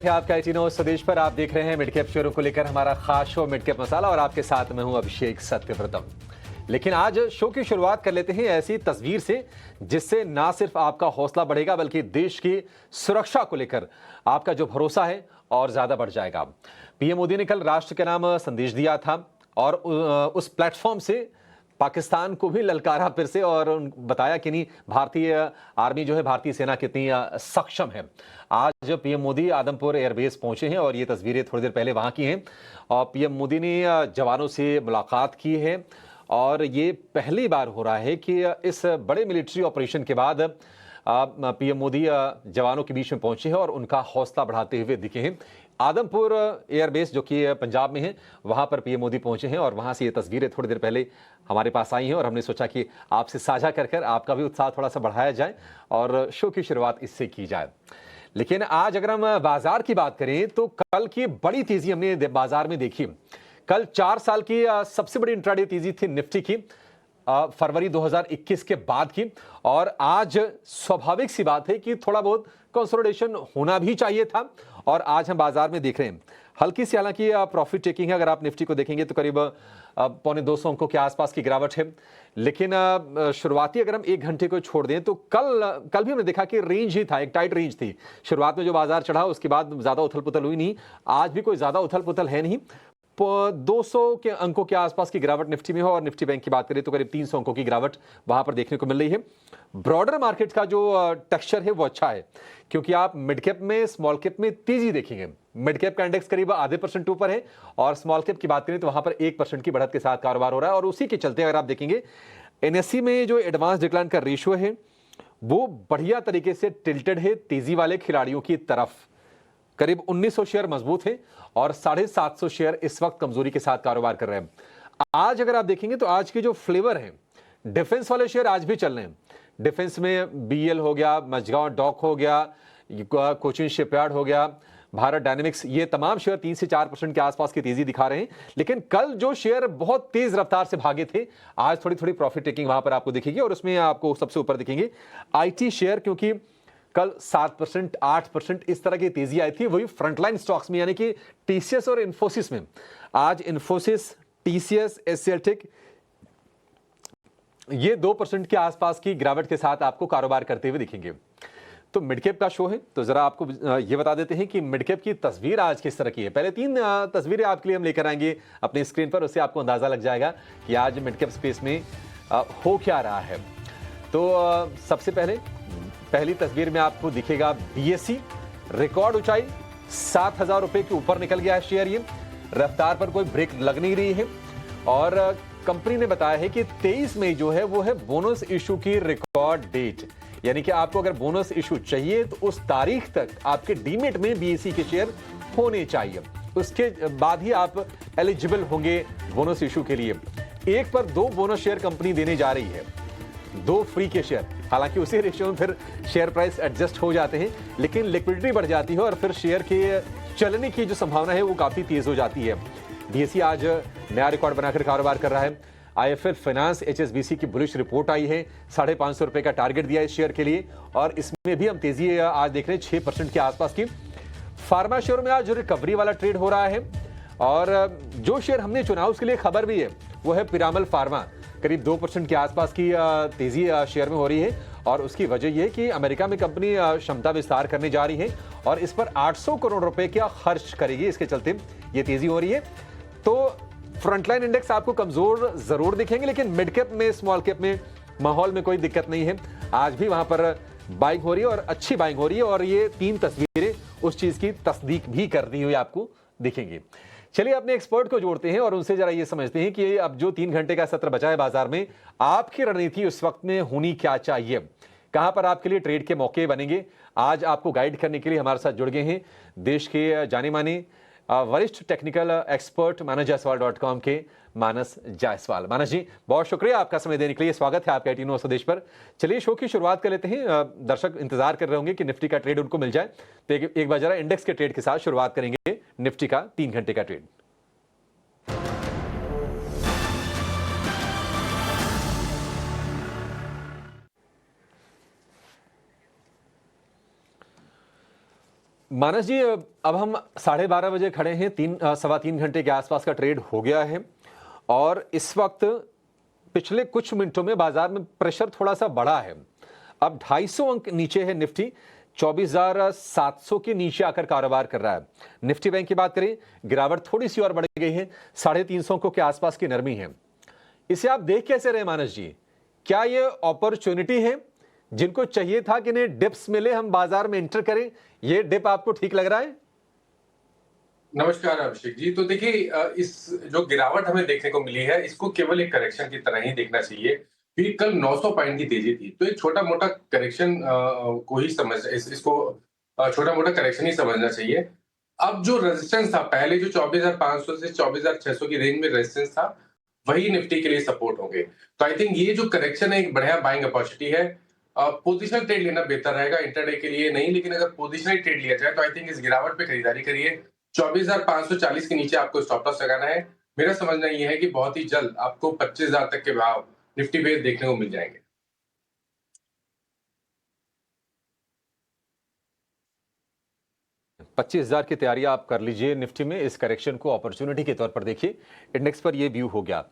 आपका एटीनो स्वदेश पर आप देख रहे हैं मिड कैप शेयरों को लेकर हमारा खास शो मिड कैप मसाला और आपके साथ मैं हूं अभिषेक सत्यव्रतम। लेकिन आज शो की शुरुआत कर लेते हैं ऐसी तस्वीर से जिससे ना सिर्फ आपका हौसला बढ़ेगा बल्कि देश की सुरक्षा को लेकर आपका जो भरोसा है और ज्यादा बढ़ जाएगा। पीएम मोदी ने कल राष्ट्र के नाम संदेश दिया था और उस प्लेटफॉर्म से पाकिस्तान को भी ललकारा फिर से और बताया कि नहीं भारतीय आर्मी जो है भारतीय सेना कितनी सक्षम है। आज पीएम मोदी आदमपुर एयरबेस पहुंचे हैं और ये तस्वीरें थोड़ी देर पहले वहां की हैं और पीएम मोदी ने जवानों से मुलाकात की है और ये पहली बार हो रहा है कि इस बड़े मिलिट्री ऑपरेशन के बाद पीएम मोदी जवानों के बीच में पहुंचे हैं और उनका हौसला बढ़ाते हुए दिखे हैं। आदमपुर एयरबेस जो कि पंजाब में है वहां पर पीएम मोदी पहुंचे हैं और वहां से ये तस्वीरें थोड़ी देर पहले हमारे पास आई हैं और हमने सोचा कि आपसे साझा कर आपका भी उत्साह थोड़ा सा बढ़ाया जाए और शो की शुरुआत इससे की जाए। लेकिन आज अगर हम बाजार की बात करें तो कल की बड़ी तेजी हमने बाजार में देखी। कल 4 साल की सबसे बड़ी इंट्राडे तेजी थी निफ्टी की फरवरी 2021 के बाद की और आज स्वाभाविक सी बात है कि थोड़ा बहुत कंसोलिडेशन होना भी चाहिए था और आज हम बाजार में देख रहे हैं हल्की सी हालांकि प्रॉफिट टेकिंग है। अगर आप निफ्टी को देखेंगे तो करीब पौने 200 अंकों के आसपास की गिरावट है। लेकिन शुरुआती अगर हम 1 घंटे को छोड़ दें तो कल भी हमने देखा कि रेंज ही था, एक टाइट रेंज थी। शुरुआत में जो बाजार चढ़ा उसके बाद ज्यादा उथल पुथल हुई नहीं। आज भी कोई ज्यादा उथल पुथल है नहीं। 200 के अंकों के आसपास की गिरावट निफ्टी में हो और निफ्टी बैंक की बात करें तो करीब 300 अंकों की गिरावट वहां पर देखने को मिल रही है। ब्रॉडर मार्केट का जो टेक्सचर है वो अच्छा है क्योंकि आप मिड कैप में स्मॉल कैप में तेजी देखेंगे। मिड कैप का इंडेक्स करीब आधे % ऊपर है और स्मॉल कैप की बात करें तो वहां पर 1% की बढ़त के साथ कारोबार हो रहा है और उसी के चलते अगर आप देखेंगे एनएससी में जो एडवांस डिक्लाइन का रेशियो है वो बढ़िया तरीके से टिल्टेड है तेजी वाले खिलाड़ियों की तरफ। करीब 1900 शेयर मजबूत है और 750 शेयर इस वक्त कमजोरी के साथ कारोबार कर रहे हैं। आज अगर आप देखेंगे तो आज के जो फ्लेवर हैं डिफेंस वाले शेयर आज भी चल रहे हैं। डिफेंस में बीएल हो गया, मझगांव डॉक हो गया, कोचिन शिपयार्ड हो गया, भारत डायनेमिक्स, ये तमाम शेयर 3 से 4% के आसपास की तेजी दिखा रहे हैं। लेकिन कल जो शेयर बहुत तेज रफ्तार से भागे थे आज थोड़ी थोड़ी प्रॉफिट टेकिंग वहां पर आपको दिखेगी और उसमें आपको सबसे ऊपर दिखेंगे आईटी शेयर क्योंकि कल 7% 8% इस तरह की तेजी आई थी वही फ्रंटलाइन स्टॉक्स में यानी कि टीसीएस और इन्फोसिस में। आज इन्फोसिस, टीसीएस, एशियाटिक ये 2% के आसपास की गिरावट के साथ आपको कारोबार करते हुए दिखेंगे। तो मिड कैप का शो है तो जरा आपको ये बता देते हैं कि मिड कैप की तस्वीर आज किस तरह की है। पहले 3 तस्वीरें आपके लिए हम लेकर आएंगे अपनी स्क्रीन पर, उससे आपको अंदाजा लग जाएगा कि आज मिड कैप स्पेस में हो क्या रहा है। तो सबसे पहली तस्वीर में आपको दिखेगा बीएसई रिकॉर्ड ऊंचाई 7,000 रुपए के ऊपर निकल गया है शेयर। ये रफ्तार पर कोई ब्रेक लग नहीं रही है और कंपनी ने बताया है कि 23 मई जो है वो है बोनस इशू की रिकॉर्ड डेट, यानी कि आपको अगर बोनस इशू चाहिए तो उस तारीख तक आपके डीमेट में बीएसई के शेयर होने चाहिए, उसके बाद ही आप एलिजिबल होंगे बोनस इशू के लिए। 1 पर 2 बोनस शेयर कंपनी देने जा रही है, 2 फ्री के शेयर। हालांकि उसी रेशियो में फिर शेयर प्राइस एडजस्ट हो जाते हैं लेकिन लिक्विडिटी बढ़ जाती है और फिर शेयर के चलने की जो संभावना है वो काफी तेज हो जाती है। बीएसई आज नया रिकॉर्ड बनाकर कारोबार कर रहा है। आईएफएल फाइनेंस एचएसबीसी की बुलिश रिपोर्ट आई है, 550 रुपए का टारगेट दिया इस शेयर के लिए और इसमें भी हम तेजी आज देख रहे हैं 6% के आसपास की। फार्मा शेयर में आज रिकवरी वाला ट्रेड हो रहा है और जो शेयर हमने चुना उसके लिए खबर भी है वो है पिरामल फार्मा। करीब 2% के आसपास की तेजी शेयर में हो रही है और उसकी वजह यह है कि अमेरिका में कंपनी क्षमता विस्तार करने जा रही है और इस पर 800 करोड़ रुपए का खर्च करेगी, इसके चलते ये तेजी हो रही है। तो फ्रंटलाइन इंडेक्स आपको कमजोर जरूर दिखेंगे लेकिन मिड कैप में स्मॉल कैप में माहौल में कोई दिक्कत नहीं है। आज भी वहां पर बाइंग हो रही है और अच्छी बाइंग हो रही है और ये 3 तस्वीरें उस चीज की तस्दीक भी करती हुई आपको दिखेंगी। चलिए अपने एक्सपर्ट को जोड़ते हैं और उनसे जरा ये समझते हैं कि अब जो 3 घंटे का सत्र बचा है बाजार में आपकी रणनीति उस वक्त में होनी क्या चाहिए, कहां पर आपके लिए ट्रेड के मौके बनेंगे। आज आपको गाइड करने के लिए हमारे साथ जुड़ गए हैं देश के जाने माने वरिष्ठ टेक्निकल एक्सपर्ट मानसजायसवाल.com के मानस जायसवाल। मानस जी बहुत शुक्रिया आपका समय देने के लिए, स्वागत है आपका एटीनो स्वदेश पर। चलिए शो की शुरुआत कर लेते हैं। दर्शक इंतजार कर रहे होंगे कि निफ्टी का ट्रेड उनको मिल जाए तो एक बार जरा इंडेक्स के ट्रेड के साथ शुरुआत करेंगे निफ्टी का 3 घंटे का ट्रेड। मानस जी, अब हम 12:30 बजे खड़े हैं, सवा तीन घंटे के आसपास का ट्रेड हो गया है और इस वक्त पिछले कुछ मिनटों में बाजार में प्रेशर थोड़ा सा बढ़ा है। अब 250 अंक नीचे है निफ्टी, 24,700 के नीचे आकर कारोबार कर रहा है। निफ्टी बैंक की बात करें, गिरावट थोड़ी सी और बढ़ गई है, 350 अंकों के आसपास की नरमी है। इसे आप देख कैसे रहे मानस जी? क्या ये अपॉर्चुनिटी है? जिनको चाहिए था कि इन्हें डिप्स मिले, हम बाजार में एंटर करें, ये डिप आपको ठीक लग रहा है? नमस्कार अभिषेक जी। तो देखिए, इस जो गिरावट हमें देखने को मिली है, इसको केवल एक करेक्शन की तरह ही देखना चाहिए। क्योंकि कल 900 पॉइंट की तेजी थी, तो एक छोटा-मोटा करेक्शन को ही इसको छोटा-मोटा करेक्शन ही समझना चाहिए। अब जो रेजिस्टेंस था पहले, जो 24,500 से 24,600 की रेंज में रेजिस्टेंस था, वही निफ्टी के लिए सपोर्ट होंगे। तो आई थिंक ये जो करेक्शन है, एक बढ़िया बाइंग अपॉर्चुनिटी है। पोजिशनल ट्रेड लेना बेहतर रहेगा, इंट्राडे के लिए नहीं, लेकिन अगर पोजिशनल ट्रेड लिया जाए तो आई थिंक इस गिरावट पे खरीदारी करिए। 24,540 के नीचे आपको स्टॉप लॉस लगाना है। मेरा समझना ये है कि बहुत ही जल्द आपको 25,000 तक के भाव निफ्टी पे देखने को मिल जाएंगे। 25,000 की तैयारी आप कर लीजिए निफ्टी में। इस करेक्शन को अपॉर्चुनिटी के तौर पर देखिए। इंडेक्स पर ये व्यू हो गया।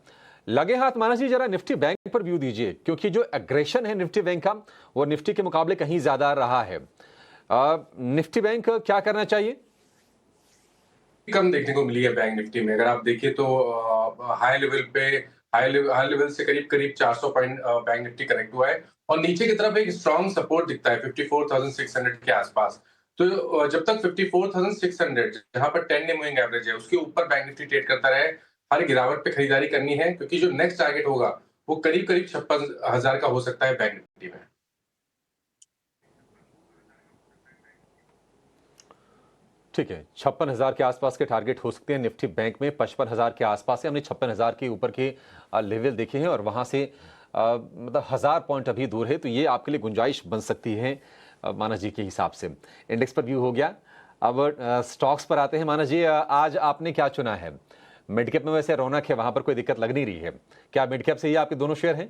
लगे हाथ मानस जी, जरा निफ्टी बैंक पर व्यू दीजिए, क्योंकि जो एग्रेशन है निफ्टी बैंक का, वो निफ्टी के मुकाबले कहीं ज्यादा रहा है। निफ्टी बैंक क्या करना चाहिए? कम देखने को मिली है बैंक निफ्टी में। अगर आप देखिए तो हाई लेवल से करीब करीब 400 पॉइंट बैंक निफ्टी करेक्ट हुआ है और नीचे की तरफ एक स्ट्रॉन्ग सपोर्ट दिखता है 54,600 के आसपास। तो जब तक 54,600 जहां पर 10 डे मूविंग एवरेज है, उसके ऊपर बैंक निफ्टी ट्रेड करता रहे, हर गिरावट पे खरीदारी करनी है, क्योंकि जो नेक्स्ट टारगेट होगा वो करीब करीब 56,000 का हो सकता है बैंक निफ्टी में। ठीक है, 56,000 के आसपास के टारगेट हो सकते हैं निफ्टी बैंक में। 55,000 के आसपास से हमने 56,000 के ऊपर के लेवल देखे हैं और वहां से मतलब 1,000 पॉइंट अभी दूर है, तो ये आपके लिए गुंजाइश बन सकती है मानस जी के हिसाब से। इंडेक्स पर व्यू हो गया। अब स्टॉक्स पर आते हैं मानस जी। आज आपने क्या चुना है? मिड कैप में वैसे रौनक है, वहां पर कोई दिक्कत लग नहीं रही है। क्या मिड कैप से ही आपके दोनों शेयर हैं?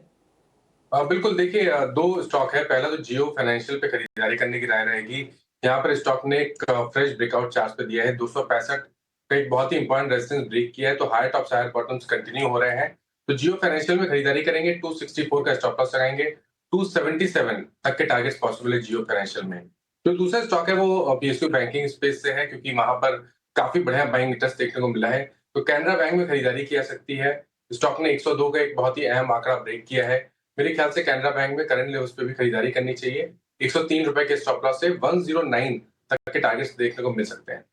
बिल्कुल, देखिए, दो स्टॉक है। पहला तो जियो फाइनेंशियल पे खरीदारी करने की राय रहेगी। यहाँ पर स्टॉक ने एक फ्रेश ब्रेकआउट चार्ट पे दिया है 265 का, एक बहुत ही इंपॉर्टेंट रेजिस्टेंस ब्रेक किया है, तो higher tops higher bottoms continue हो रहे हैं। तो जियो फाइनेंशियल में खरीदारी करेंगे, 264 का स्टॉप लॉस लगाएंगे, 277 तक के टारगेट्स पॉसिबल है जियो फाइनेंशियल में। जो दूसरा स्टॉक है वो पीएसयू बैंकिंग स्पेस से है, क्योंकि वहां पर काफी बढ़िया बाइंग इंटरेस्ट देखने को मिला है। तो कैनरा बैंक में खरीदारी की जा सकती है। स्टॉक ने 102 का एक बहुत ही अहम आंकड़ा ब्रेक किया है। मेरे ख्याल से कैनरा बैंक में करंट लेवल्स पे भी खरीदारी करनी चाहिए। 103 रुपए के स्टॉप लॉस से 109 तक के टारगेट्स देखने को मिल सकते हैं।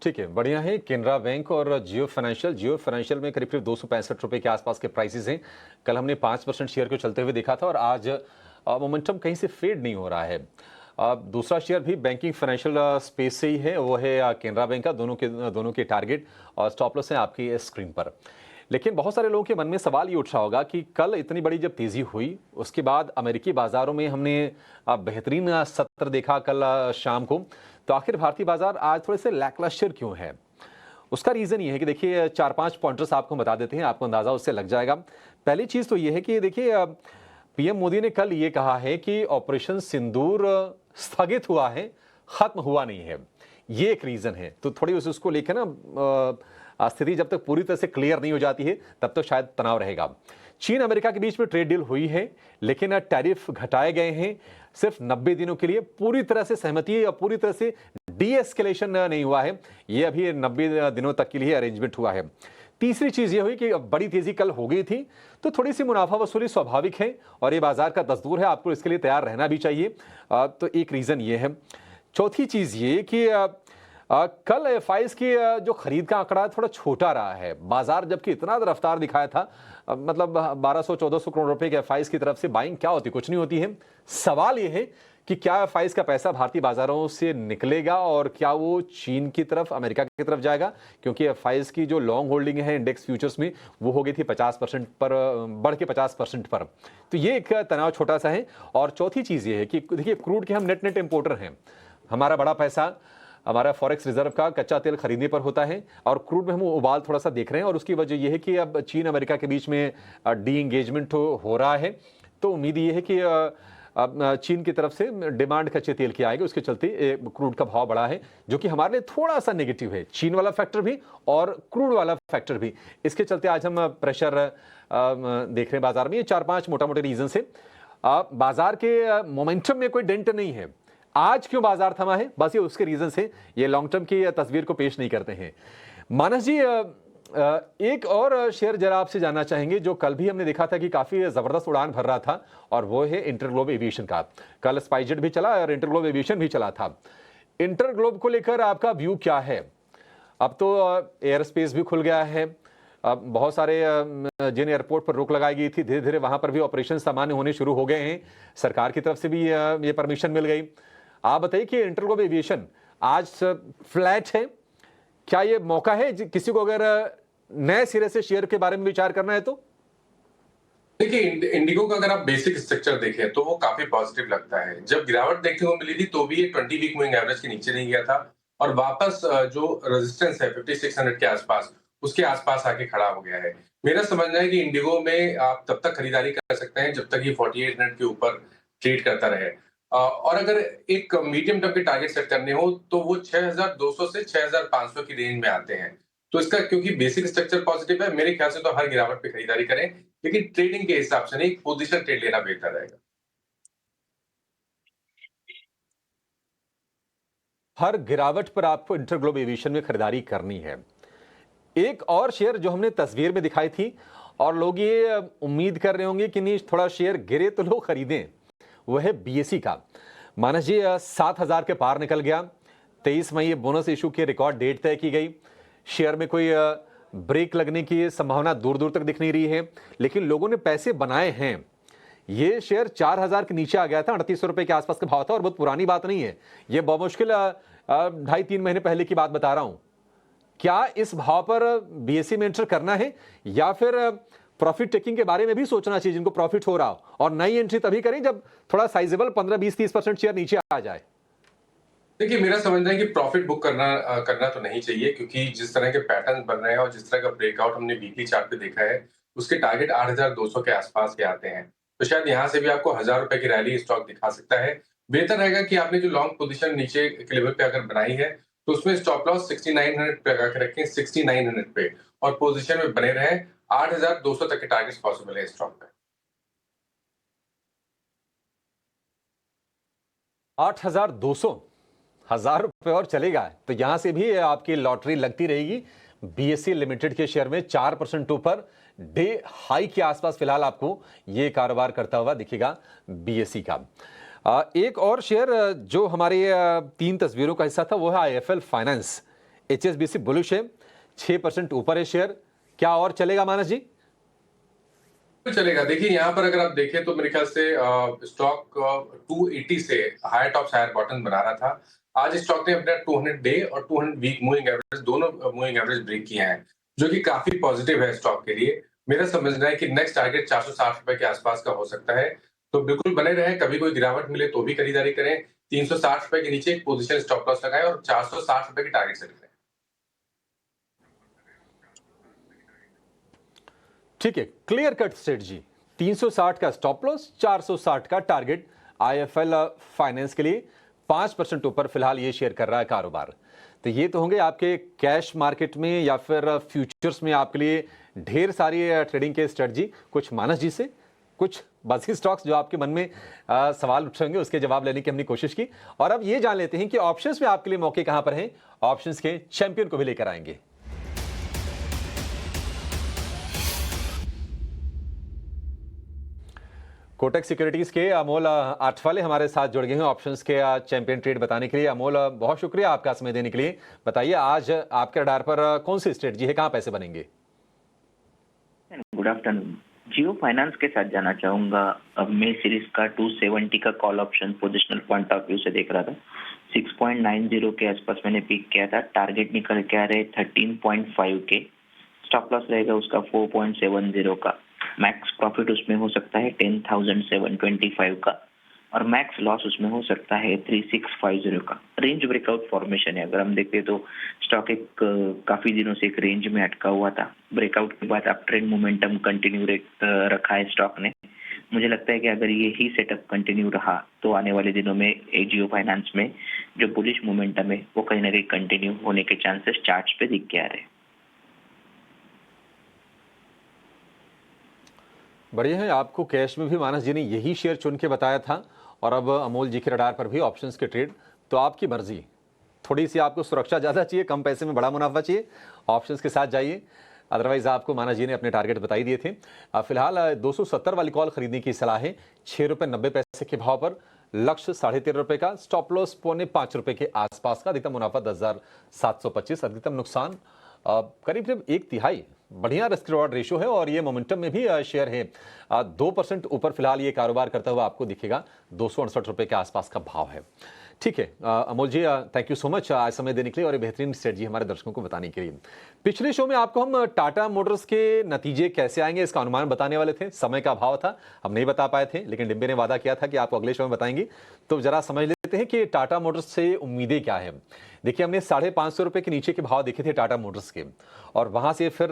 ठीक है, बढ़िया है। केनरा बैंक और जियो फाइनेंशियल में करीब करीब 265 रुपए के आसपास के प्राइसेस हैं। कल हमने 5% शेयर को चलते हुए देखा था और आज मोमेंटम कहीं से फेड नहीं हो रहा है। दूसरा शेयर भी बैंकिंग फाइनेंशियल स्पेस से ही है, वो है केनरा बैंक का। दोनों के टारगेट और स्टॉप लॉस हैं आपकी स्क्रीन पर। लेकिन बहुत सारे लोगों के मन में सवाल ये उठ रहा होगा कि कल इतनी बड़ी जब तेजी हुई, उसके बाद अमेरिकी बाजारों में हमने बेहतरीन सत्र देखा कल शाम को, तो आखिर भारतीय बाजार आज थोड़े से लैकलस्टर क्यों है? उसका रीजन ये है कि देखिए, 4-5 पॉइंटर्स आपको बता देते हैं, आपको अंदाजा उससे लग जाएगा। पहली चीज तो ये है कि देखिए, पीएम मोदी ने कल ये कहा है कि ऑपरेशन सिंदूर स्थगित हुआ है, खत्म हुआ नहीं है। ये एक रीजन है। तो थोड़ी उसको लेकर ना स्थिति जब तक पूरी तरह से क्लियर नहीं हो जाती है, तब तक शायद तनाव रहेगा। चीन अमेरिका के बीच में ट्रेड डील हुई है, लेकिन टैरिफ घटाए गए हैं सिर्फ 90 दिनों के लिए। पूरी तरह से सहमति या पूरी तरह से डी एस्केलेशन नहीं हुआ है, ये अभी 90 दिनों तक के लिए अरेंजमेंट हुआ है। तीसरी चीज ये हुई कि बड़ी तेजी कल हो गई थी, तो थोड़ी सी मुनाफा वसूली स्वाभाविक है और ये बाजार का दस्तूर है, आपको इसके लिए तैयार रहना भी चाहिए। तो एक रीजन ये है। चौथी चीज ये कि कल एफआईज की जो खरीद का आंकड़ा है थोड़ा छोटा रहा है। बाजार जबकि इतना रफ्तार दिखाया था, मतलब 1200-1400 करोड़ रुपए के एफआईज की तरफ से बाइंग क्या होती, कुछ नहीं होती है। सवाल ये है कि क्या एफआईज का पैसा भारतीय बाजारों से निकलेगा और क्या वो चीन की तरफ, अमेरिका की तरफ जाएगा, क्योंकि एफआईज की जो लॉन्ग होल्डिंग है इंडेक्स फ्यूचर्स में, वो हो गई थी 50% पर, बढ़ के 50% पर। तो ये एक तनाव छोटा सा है। और चौथी चीज ये है कि देखिए, क्रूड के हम नेट इंपोर्टर हैं। हमारा बड़ा पैसा हमारा फॉरेक्स रिजर्व का कच्चा तेल खरीदने पर होता है और क्रूड में हम उबाल थोड़ा सा देख रहे हैं, और उसकी वजह यह है कि अब चीन अमेरिका के बीच में डी एंगेजमेंट हो रहा है। तो उम्मीद ये है कि अब चीन की तरफ से डिमांड कच्चे तेल की आएगी, उसके चलते क्रूड का भाव बढ़ा है, जो कि हमारे लिए थोड़ा सा नेगेटिव है। चीन वाला फैक्टर भी और क्रूड वाला फैक्टर भी, इसके चलते आज हम प्रेशर देख रहे हैं बाजार में। ये 4-5 मोटा मोटे रीजन से बाजार के मोमेंटम में कोई डेंट नहीं है। आज क्यों बाजार थमा है, बस ये उसके रीजन से ये लॉन्ग टर्म की तस्वीर को पेश नहीं करते हैं। मानस जी, एक और शेयर जरा आपसे जानना चाहेंगे, जो कल भी हमने देखा था कि काफी जबरदस्त उड़ान भर रहा था, और वो है इंटरग्लोब एविएशन का। कल स्पाइसजेट भी चला और इंटरग्लोब एविएशन भी चला था। इंटरग्लोब को लेकर आपका व्यू क्या है? अब तो एयर स्पेस भी खुल गया है, अब बहुत सारे जिन एयरपोर्ट पर रोक लगाई गई थी, धीरे धीरे वहां पर भी ऑपरेशन सामान्य होने शुरू हो गए हैं। सरकार की तरफ से भी ये परमिशन मिल गई। आप बताइए कि इंटरग्लोब एविएशन आज फ्लैट है, क्या ये मौका है किसी को अगर नए सिरे से शेयर के बारे में विचार करना है तो? देखिए, इंडिगो का अगर आप बेसिक स्ट्रक्चर देखें तो वो काफी पॉजिटिव लगता है। जब गिरावट देखने को मिली थी तो भी ये 20 वीक मूविंग एवरेज के नीचे नहीं गया था, और वापस जो रेजिस्टेंस है 5600 के आसपास, उसके आसपास आके खड़ा हो गया है। मेरा समझना है कि इंडिगो में आप तब तक खरीदारी कर सकते हैं जब तक ये 4800 के ऊपर ट्रेड करता रहे। और अगर एक मीडियम टर्म के टारगेट सेट करने हो तो वो 6200 से 6500 की रेंज में आते हैं। तो इसका क्योंकि बेसिक स्ट्रक्चर पॉजिटिव है, मेरे ख्याल से तो हर गिरावट पे खरीदारी करें, लेकिन ट्रेडिंग के हिसाब से नहीं, पोजीशन ट्रेड लेना बेहतर रहेगा। हर गिरावट पर आपको इंटरग्लोब एविएशन में खरीदारी करनी है। एक और शेयर जो हमने तस्वीर में दिखाई थी और लोग ये उम्मीद कर रहे होंगे कि नहीं थोड़ा शेयर गिरे तो लोग खरीदें, वो है बीएसई का। मानस जी, 7,000 के पार निकल गया। 23 मई बोनस इशू की रिकॉर्ड डेट तय की गई। शेयर में कोई ब्रेक लगने की संभावना दूर दूर तक दिख नहीं रही है, लेकिन लोगों ने पैसे बनाए हैं। ये शेयर 4,000 के नीचे आ गया था, 3800 रुपए के आसपास का भाव था, और बहुत पुरानी बात नहीं है, ये बहुत मुश्किल 2.5-3 महीने पहले की बात बता रहा हूं। क्या इस भाव पर बीएसई में एंटर करना है, या फिर प्रॉफिट टेकिंग के बारे में भी सोचना चाहिए जिनको प्रॉफिट हो रहा हो, और नई एंट्री तभी करें जब थोड़ा साइजेबल 15-20-30% शेयर नीचे आ जाए? देखिए, मेरा समझना है कि प्रॉफिट बुक करना तो नहीं चाहिए, क्योंकि जिस तरह के पैटर्न बन रहे हैं और जिस तरह का ब्रेकआउट हमने वीकली चार्ट पे देखा है, उसके टारगेट 8,200 के आसपास के आते हैं। तो शायद यहाँ से भी आपको 1,000 रुपए की रैली स्टॉक दिखा सकता है। बेहतर रहेगा कि आपने जो लॉन्ग पोजीशन नीचे के लेवल पे अगर बनाई है, तो उसमें स्टॉप लॉस 6900 पे लगा के रखें, 6900 पे, और पोजीशन में बने रहें। 8,200 तक के टारगेट्स पॉसिबल है इस स्टॉक पे। 8,200, 1,000 रुपए और चलेगा तो यहां से भी आपकी लॉटरी लगती रहेगी। बीएसई लिमिटेड के शेयर में 4% ऊपर, डे हाई के आसपास फिलहाल आपको ये कारोबार करता हुआ दिखेगा बीएसई का। एक और शेयर जो हमारे 3 तस्वीरों का हिस्सा था वो है आईएफएल फाइनेंस। एचएसबीसी बुलिश है, 6% ऊपर है शेयर, क्या और चलेगा मानस जी? तो चलेगा। देखिए, यहाँ पर अगर आप देखें तो मेरे ख्याल से स्टॉक 280 से हायर टॉप्स हायर बॉटम बना रहा था। आज स्टॉक ने अपना 200 डे और 200 वीक मूविंग एवरेज, दोनों मूविंग एवरेज ब्रेक किए हैं, जो कि काफी पॉजिटिव है स्टॉक के लिए। मेरा समझना है कि नेक्स्ट टारगेट 460 रुपए के आसपास का हो सकता है। तो बिल्कुल बने रहें, कभी कोई गिरावट मिले तो भी खरीदारी करें। 360 रुपए के नीचे एक पोजीशन स्टॉप लॉस लगाएं और 460 रुपए के टारगेट सेट करें। ठीक है, क्लियर कट स्ट्रेटजी। 360 का स्टॉप लॉस, 460 का टारगेट आईएफएल फाइनेंस के लिए। 5% ऊपर फिलहाल ये शेयर कर रहा है कारोबार। तो ये तो होंगे आपके कैश मार्केट में या फिर फ्यूचर्स में आपके लिए ढेर सारी ट्रेडिंग के स्ट्रेटजी। कुछ मानस जी से कुछ बाकी स्टॉक्स जो आपके मन में सवाल उठेंगे उसके जवाब लेने की हमने कोशिश की। और अब ये जान लेते हैं कि ऑप्शंस में आपके लिए मौके कहां पर हैं। ऑप्शंस के चैंपियन को भी लेकर आएंगे। कोटक सिक्योरिटीज के अमोल आठवाले हमारे साथ जुड़ गए हैं ऑप्शंस के चैंपियन ट्रेड बताने के लिए। अमोल, बहुत शुक्रिया आपका समय देने के लिए। बताइए आज आपके रडार पर कौन सी स्ट्रेटजी है, कहां पैसे बनेंगे? Good afternoon. जियो फाइनेंस के साथ जाना चाहूंगा। अब मैं सीरीज का 270 का call option positional point of view से देख रहा था। 6.90 के आसपास मैंने पिक किया था। टारगेट निकल के आ रहे 13.5 के। स्टॉप लॉस रहेगा उसका 4.70 का। मैक्स प्रॉफिट उसमें हो सकता है 10,725 का, और मैक्स लॉस उसमें हो सकता है 3,650 का। रेंज ब्रेकआउट फॉर्मेशन है। अगर हम देखते तो स्टॉक एक काफी दिनों से एक रेंज में अटका हुआ था। ब्रेकआउट के बाद अप ट्रेंड मोमेंटम कंटिन्यू रखा है स्टॉक ने। मुझे लगता है कि अगर यही सेटअप कंटिन्यू रहा तो आने वाले दिनों में एजियो फाइनेंस में जो बुलिश मोमेंटम है वो कहीं ना कहीं कंटिन्यू होने के चांसेस चार्ट्स पे दिख के आ रहे हैं। बढ़िया है, आपको कैश में भी मानस जी ने यही शेयर चुन के बताया था और अब अमोल जी के रडार पर भी ऑप्शंस के ट्रेड। तो आपकी मर्जी, थोड़ी सी आपको सुरक्षा ज़्यादा चाहिए, कम पैसे में बड़ा मुनाफा चाहिए, ऑप्शंस के साथ जाइए। अदरवाइज आपको मानस जी ने अपने टारगेट बता ही दिए थे। फिलहाल 270 वाली कॉल खरीदने की सलाह है, 6 रुपये 90 पैसे के भाव पर। लक्ष्य 13.5 रुपये का, स्टॉप लॉस 4.25 रुपये के आसपास का। अधिकतम मुनाफा 10,725, अधिकतम नुकसान करीब 1/3। बढ़िया रिस्क रिवॉर्ड रेशियो है और ये मोमेंटम में भी शेयर है 2% ऊपर फिलहाल ये कारोबार करता हुआ आपको दिखेगा। 268 रुपये के आसपास का भाव है। ठीक है अमोल जी, थैंक यू सो मच आज समय देने के लिए और ये बेहतरीन स्ट्रेटजी हमारे दर्शकों को बताने के लिए। पिछले शो में आपको हम टाटा मोटर्स के नतीजे कैसे आएंगे इसका अनुमान बताने वाले थे, समय का अभाव था, हम नहीं बता पाए थे, लेकिन डिम्बे ने वादा किया था कि आपको अगले शो में बताएंगे। तो जरा समझ लेते हैं कि टाटा मोटर्स से उम्मीदें क्या है। देखिए, हमने 550 रुपये के नीचे के भाव देखे थे टाटा मोटर्स के, और वहां से फिर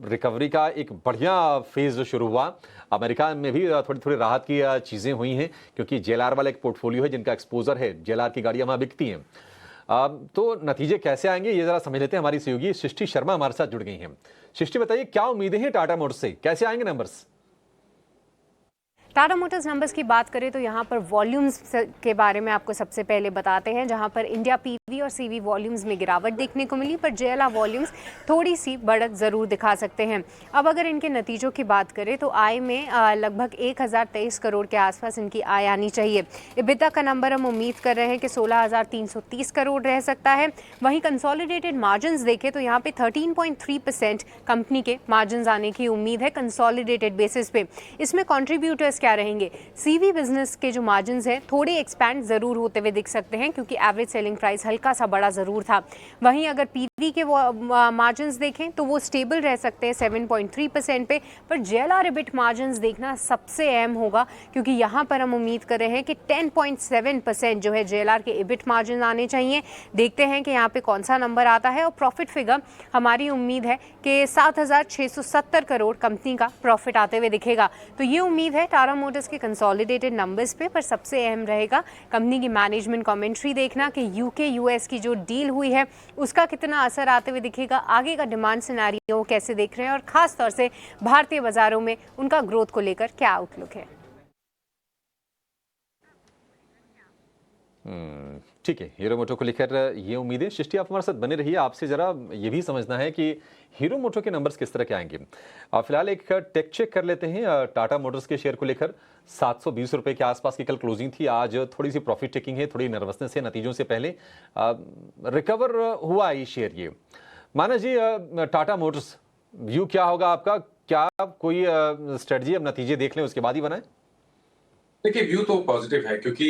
रिकवरी का एक बढ़िया फेज शुरू हुआ। अमेरिका में भी थोड़ी थोड़ी राहत की चीज़ें हुई हैं, क्योंकि जेएलआर वाला एक पोर्टफोलियो है जिनका एक्सपोजर है, जेएलआर की गाड़ियां वहाँ बिकती हैं। तो नतीजे कैसे आएंगे ये जरा समझ लेते हैं। हमारी सहयोगी सृष्टि शर्मा हमारे साथ जुड़ गई हैं। सृष्टि, बताइए क्या उम्मीदें हैं टाटा मोटर्स से, कैसे आएंगे नंबर्स? टाटा मोटर्स नंबर्स की बात करें तो यहाँ पर वॉल्यूम्स के बारे में आपको सबसे पहले बताते हैं, जहाँ पर इंडिया पीवी और सीवी वॉल्यूम्स में गिरावट देखने को मिली, पर जेएलआर वॉल्यूम्स थोड़ी सी बढ़त ज़रूर दिखा सकते हैं। अब अगर इनके नतीजों की बात करें तो आय में लगभग 1023 करोड़ के आसपास इनकी आय आनी चाहिए। EBITDA का नंबर हम उम्मीद कर रहे हैं कि 16,330 करोड़ रह सकता है। वहीं कंसोलिडेटेड मार्जिन देखें तो यहाँ पे 13.3% कंपनी के मार्जिन आने की उम्मीद है कंसोलिडेटेड बेसिस पे। इसमें कॉन्ट्रीब्यूटर्स क्या रहेंगे? सीवी बिजनेस के जो मार्जिन्स हैं थोड़े एक्सपैंड जरूर होते हुए दिख सकते हैं, क्योंकि एवरेज सेलिंग प्राइस हल्का सा बड़ा जरूर था। वहीं अगर पीवी के मार्जिन्स देखें तो वो स्टेबल रह सकते हैं 7.3% पे, पर जेएलआर EBIT मार्जिन्स देखना सबसे अहम होगा, क्योंकि यहाँ पर हम उम्मीद कर रहे हैं कि 10.7% जो है जेएलआर के EBIT मार्जिन आने चाहिए। देखते हैं कि यहाँ पे कौन सा नंबर आता है। और प्रॉफिट फिगर हमारी उम्मीद है कि 7,670 करोड़ कंपनी का प्रॉफिट आते हुए दिखेगा। तो ये उम्मीद है टाटा मोटर्स के कंसोलिडेटेड नंबर्स पे, पर सबसे अहम रहेगा कंपनी की मैनेजमेंट कमेंट्री देखना कि यूके यूएस की जो डील हुई है उसका कितना असर आते हुए दिखेगा, आगे का डिमांड सिनेरियो कैसे देख रहे हैं, और खास तौर से भारतीय बाजारों में उनका ग्रोथ को लेकर क्या आउटलुक है। ठीक है, हीरो मोटो को लेकर ये उम्मीदें। सृष्टि, आप हमारे साथ बने रहिए। आपसे जरा ये भी समझना है कि हीरो मोटो के नंबर्स किस तरह के आएंगे। फिलहाल एक टेक चेक कर लेते हैं टाटा मोटर्स के शेयर को लेकर। 720 रुपये के आसपास की कल क्लोजिंग थी, आज थोड़ी सी प्रॉफिट टेकिंग है, थोड़ी नर्वसनेस है नतीजों से पहले। रिकवर हुआ ये शेयर। ये मानस जी, टाटा मोटर्स व्यू क्या होगा आपका? क्या कोई स्ट्रेटजी अब नतीजे देख लें उसके बाद ही बनाए? देखिए, व्यू तो पॉजिटिव है, क्योंकि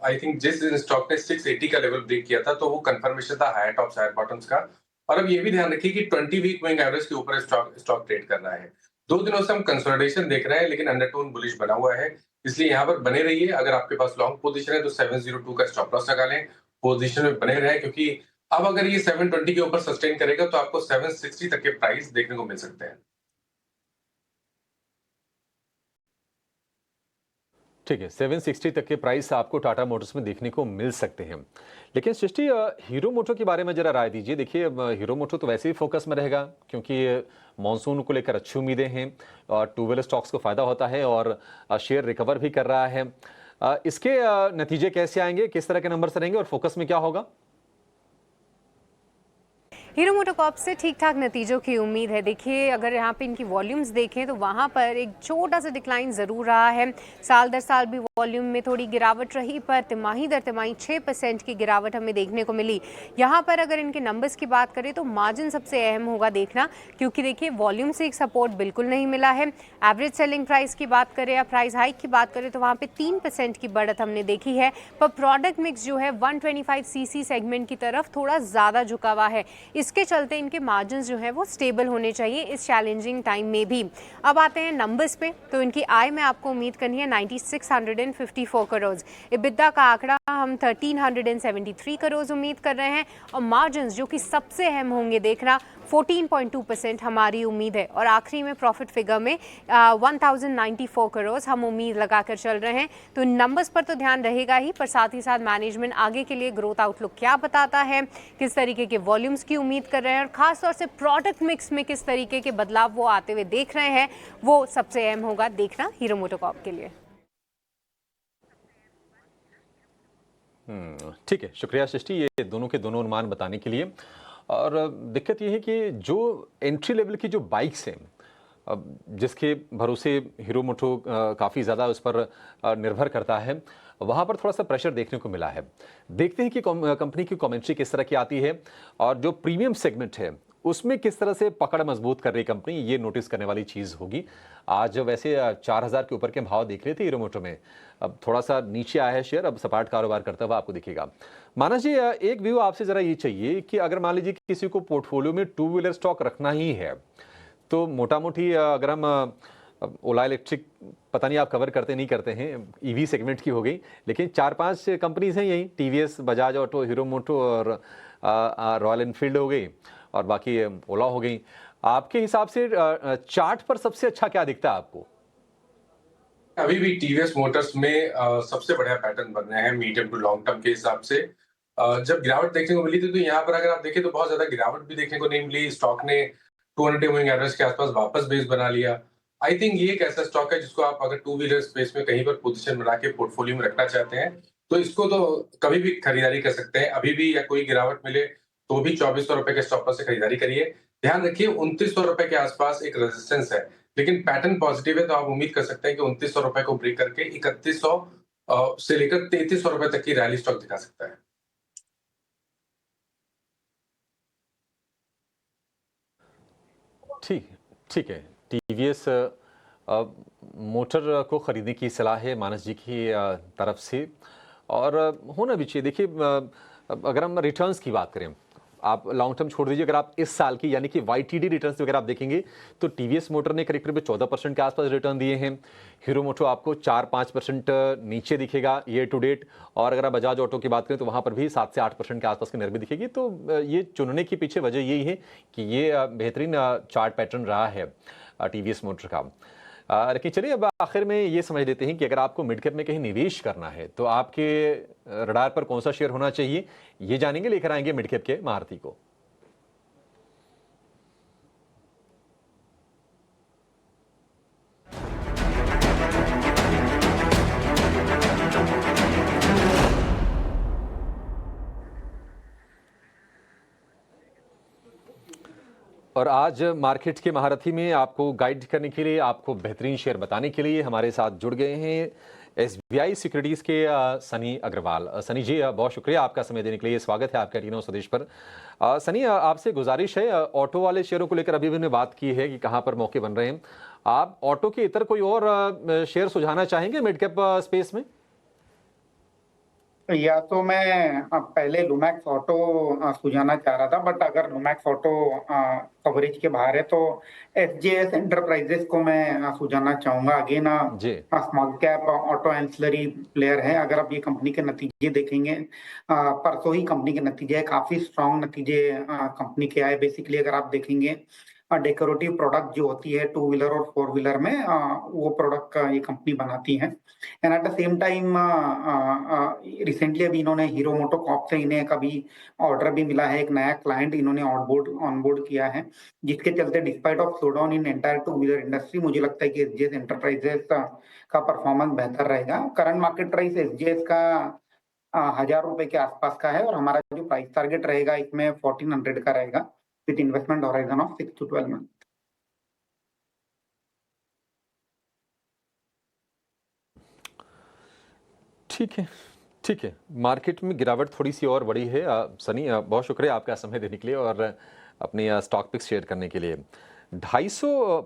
आई थिंक जिस दिन स्टॉक ने 680 का लेवल ब्रेक किया था तो वो कंफर्मेशन था हायर टॉप्स हायर बॉटम्स का। और अब ये भी ध्यान रखिए कि 20 वीक मूविंग एवरेज के ऊपर स्टॉक ट्रेड कर रहा है। 2 दिनों से हम कंसोलिडेशन देख रहे हैं, लेकिन अंडरटोन बुलिश बना हुआ है, इसलिए यहाँ पर बने रहिए। अगर आपके पास लॉन्ग पोजीशन है तो 702 का स्टॉप लॉस लगा लें, पोजीशन में बने रहे, क्योंकि अब अगर ये 720 के ऊपर सस्टेन करेगा तो आपको 760 तक के प्राइस देखने को मिल सकते हैं। ठीक है, 760 तक के प्राइस आपको टाटा मोटर्स में देखने को मिल सकते हैं। लेकिन सृष्टि, हीरो मोटो के बारे में जरा राय दीजिए। देखिए, हीरो मोटो तो वैसे ही फोकस में रहेगा, क्योंकि मॉनसून को लेकर अच्छी उम्मीदें हैं और टू व्हीलर स्टॉक्स को फायदा होता है और शेयर रिकवर भी कर रहा है। इसके नतीजे कैसे आएंगे, किस तरह के नंबर से रहेंगे और फोकस में क्या होगा? हीरो मोटोकॉर्प से ठीक ठाक नतीजों की उम्मीद है। देखिए, अगर यहाँ पे इनकी वॉल्यूम्स देखें तो वहाँ पर एक छोटा सा डिक्लाइन ज़रूर रहा है। साल दर साल भी वॉल्यूम में थोड़ी गिरावट रही, पर तिमाही दर तिमाही 6% की गिरावट हमें देखने को मिली। यहाँ पर अगर इनके नंबर्स की बात करें तो मार्जिन सबसे अहम होगा देखना, क्योंकि देखिए वॉल्यूम से एक सपोर्ट बिल्कुल नहीं मिला है। एवरेज सेलिंग प्राइस की बात करें या प्राइस हाइक की बात करें तो वहाँ पर 3% की बढ़त हमने देखी है, पर प्रोडक्ट मिक्स जो है 125cc सेगमेंट की तरफ थोड़ा ज़्यादा झुका हुआ है। इस जिसके चलते इनके मार्जिन जो है वो स्टेबल होने चाहिए इस चैलेंजिंग टाइम में भी। अब आते हैं नंबर्स पे, तो इनकी आय में आपको उम्मीद करनी है 9654 करोड़, EBITDA का आंकड़ा हम 1373 करोड़ उम्मीद कर रहे हैं, और मार्जिन जो कि सबसे अहम होंगे देखना 14.2% हमारी उम्मीद है, और आखिरी में प्रॉफिट फिगर में 1094 करोड़ हम उम्मीद लगाकर चल रहे हैं। तो नंबर्स पर तो ध्यान रहेगा ही, पर साथ ही साथ मैनेजमेंट आगे के लिए ग्रोथ आउटलुक क्या बताता है, किस तरीके के वॉल्यूम्स की उम्मीद कर रहे हैं, और खासतौर से प्रोडक्ट मिक्स में किस तरीके के बदलाव वो आते हुए देख रहे हैं, वो सबसे अहम होगा देखना हीरो मोटोकॉर्प के लिए। ठीक है, शुक्रिया सृष्टि ये दोनों के दोनों अनुमान बताने के लिए। और दिक्कत ये है कि जो एंट्री लेवल की जो बाइक्स हैं, जिसके भरोसे हीरो मोटो काफ़ी ज़्यादा उस पर निर्भर करता है, वहाँ पर थोड़ा सा प्रेशर देखने को मिला है। देखते हैं कि कंपनी की कमेंट्री किस तरह की आती है, और जो प्रीमियम सेगमेंट है उसमें किस तरह से पकड़ मजबूत कर रही कंपनी, ये नोटिस करने वाली चीज़ होगी। आज वैसे 4000 के ऊपर के भाव देख रहे थे हीरो मोटो में, अब थोड़ा सा नीचे आया है शेयर, अब सपाट कारोबार करता हुआ आपको दिखेगा। मानस जी, एक व्यू आपसे ज़रा ये चाहिए कि अगर मान लीजिए किसी को पोर्टफोलियो में टू व्हीलर स्टॉक रखना ही है, तो मोटा मोटी अगर हम ओला इलेक्ट्रिक, पता नहीं आप कवर करते नहीं करते हैं, ईवी सेगमेंट की हो गई, लेकिन 4-5 कंपनीज हैं यही, टीवीएस, बजाज ऑटो, हीरो मोटो और रॉयल एनफील्ड हो गई, और बाकी ओला हो गई। आपके हिसाब से चार्ट पर सबसे अच्छा क्या दिखता है आपको? अभी भी टीवीएस मोटर्स में सबसे बढ़िया पैटर्न बन रहे हैं मीडियम टू लॉन्ग टर्म के हिसाब से। जब गिरावट देखने को मिली थी, तो यहाँ पर अगर आप देखें तो बहुत ज्यादा गिरावट भी देखने को नहीं मिली। स्टॉक ने 200 मूविंग एवरेज के आसपास वापस बेस बना लिया। आई थिंक ये एक ऐसा स्टॉक है जिसको आप अगर टू व्हीलर स्पेस में कहीं पर पोजीशन बना के पोर्टफोलियो में रखना चाहते हैं, तो इसको तो कभी भी खरीदारी कर सकते हैं। अभी भी या कोई गिरावट मिले तो भी 2400 रुपए के स्टॉप लॉस से खरीदारी करिए। ध्यान रखिए 2900 रुपए के आसपास एक रेजिस्टेंस है, लेकिन पैटर्न पॉजिटिव है, तो आप उम्मीद कर सकते हैं कि 2900 रुपए को ब्रेक करके 3100 से लेकर 3300 रुपए तक की रैली स्टॉक दिखा सकता है। ठीक है। टीवीएस मोटर को खरीदने की सलाह है मानस जी की तरफ से, और होना भी चाहिए। देखिए, अगर हम रिटर्न्स की बात करें, आप लॉन्ग टर्म छोड़ दीजिए, अगर आप इस साल की यानी कि YTD रिटर्न्स वगैरह आप देखेंगे तो टीवीएस मोटर ने करीब करीब 14% के आसपास रिटर्न दिए हैं। हीरो मोटो आपको 4-5% नीचे दिखेगा ईयर टू डेट, और अगर आप बजाज ऑटो की बात करें तो वहाँ पर भी 7 से 8% के आसपास की नरमी दिखेगी। तो ये चुनने के पीछे वजह यही है कि ये बेहतरीन चार्ट पैटर्न रहा है टीवीएस मोटर का। लेकिन चलिए, अब आखिर में ये समझ लेते हैं कि अगर आपको मिड कैप में कहीं निवेश करना है तो आपके रडार पर कौन सा शेयर होना चाहिए, ये जानेंगे। लेकर आएंगे मिड कैप के महारथी को। और आज मार्केट के महारथी में आपको गाइड करने के लिए, आपको बेहतरीन शेयर बताने के लिए हमारे साथ जुड़ गए हैं SBI सिक्योरिटीज़ के सनी अग्रवाल। सनी जी, बहुत शुक्रिया आपका समय देने के लिए। स्वागत है आपका टीनो स्वदेश पर। सनी, आपसे गुजारिश है, ऑटो वाले शेयरों को लेकर अभी भी हमने बात की है कि कहाँ पर मौके बन रहे हैं। आप ऑटो के इतर कोई और शेयर सुझाना चाहेंगे मिड कैप स्पेस में? या तो मैं पहले लुमैक्स ऑटो सुझाना चाह रहा था, बट अगर लुमैक्स ऑटो कवरेज के बाहर है तो SJS एंटरप्राइजेस को मैं सुझाना चाहूंगा। Again small cap auto ancillary player है। अगर आप ये कंपनी के नतीजे देखेंगे, परसों ही कंपनी के नतीजे है, काफी स्ट्रॉन्ग नतीजे कंपनी के आए। बेसिकली अगर आप देखेंगे डेकोरेटिव प्रोडक्ट जो होती है टू व्हीलर और फोर व्हीलर में, वो प्रोडक्ट ये कंपनी बनाती है। And at the same time recently अभी इन्होंने हीरो मोटोकॉर्प से इन्हें कभी ऑर्डर भी मिला है, एक नया क्लाइंट इन्होंने ऑनबोर्ड किया है, जिसके चलते despite of slowdown in entire two wheeler industry, मुझे लगता है कि SJS एंटरप्राइजेस का परफॉर्मेंस बेहतर रहेगा। करंट मार्केट प्राइस SJS का 1000 रुपए के आसपास का है, और हमारा जो प्राइस टारगेट रहेगा इसमें 1400 का रहेगा, with investment horizon of 6 to 12 month. ठीक है। मार्केट में गिरावट थोड़ी सी और बड़ी है। सनी, बहुत शुक्रिया आपका समय देने के लिए और अपने स्टॉक पिक्स शेयर करने के लिए। 250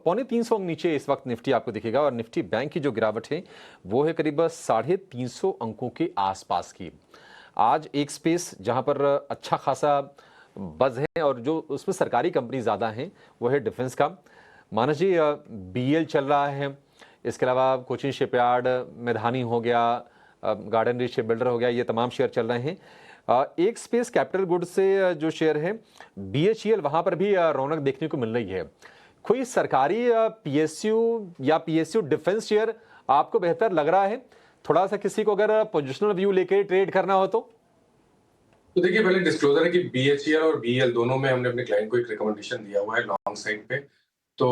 पौने 300 नीचे इस वक्त निफ्टी आपको दिखेगा, और निफ्टी बैंक की जो गिरावट है वो है करीब 350 अंकों के आसपास की। आज एक स्पेस जहां पर अच्छा खासा बज़ है और जो उसमें सरकारी कंपनी ज़्यादा हैं वो है डिफेंस का। मानस जी, BEL चल रहा है, इसके अलावा कोचिन शिपयार्ड, मैदानी हो गया, गार्डन रीच शिप बिल्डर हो गया, ये तमाम शेयर चल रहे हैं। एक स्पेस कैपिटल गुड से जो शेयर है BHEL, वहाँ पर भी रौनक देखने को मिल रही है। कोई सरकारी PSU या PSU डिफेंस शेयर आपको बेहतर लग रहा है? थोड़ा सा किसी को अगर पोजिशनल व्यू लेके ट्रेड करना हो तो देखिए, पहले डिस्क्लोजर है कि BHEL और BEL दोनों में हमने अपने क्लाइंट को एक रिकमेंडेशन दिया हुआ है लॉन्ग साइड पे। तो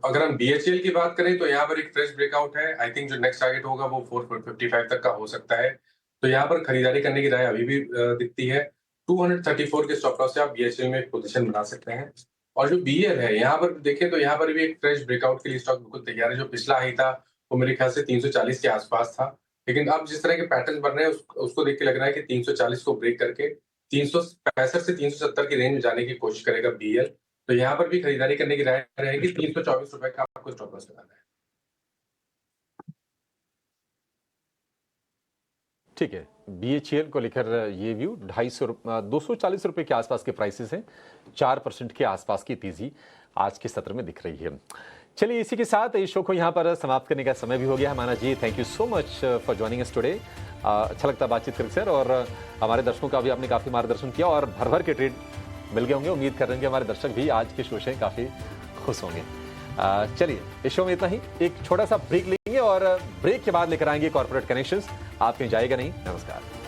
अगर हम BHEL की बात करें तो यहाँ पर एक फ्रेश ब्रेकआउट है। आई थिंक जो नेक्स्ट टारगेट होगा वो 455 तक का हो सकता है। तो यहाँ पर खरीदारी करने की राय अभी भी दिखती है। 234 के स्टॉप लॉस से आप BHEL में एक पोजीशन बना सकते हैं। और जो BEL है, यहाँ पर देखें तो यहाँ पर भी एक फ्रेश ब्रेकआउट के लिए स्टॉक बिल्कुल तैयार है। जो पिछला हाई था वो मेरे ख्याल से 340 के आसपास था, लेकिन अब जिस तरह के पैटर्न बन रहे हैं उसको देख के लग रहा है कि 340 को ब्रेक करके 365 से 370 की रेंज में जाने की कोशिश करेगा BEL। तो यहाँ पर भी खरीदारी करने की राय रहेगी। 324 रुपए का आपको स्टॉप लॉस लगाना है। ठीक है। BHEL को लेकर ये व्यू 240 रुपए के आसपास के प्राइसेस हैं। 4% के आसपास की तेजी आज के सत्र में दिख रही है। चलिए, इसी के साथ इस शो को यहाँ पर समाप्त करने का समय भी हो गया। Mana ji, thank you so much for joining us today. अच्छा लगता बातचीत करके सर, और हमारे दर्शकों का भी आपने काफ़ी मार्गदर्शन किया और भर भर के ट्रेड मिल गए होंगे। उम्मीद कर रहे हैं कि हमारे दर्शक भी आज के शो से काफ़ी खुश होंगे। चलिए, इस शो में इतना ही। एक छोटा सा ब्रेक लेंगे और ब्रेक के बाद लेकर आएंगे कॉर्पोरेट कनेक्शंस। आप कहीं जाएगा नहीं। नमस्कार।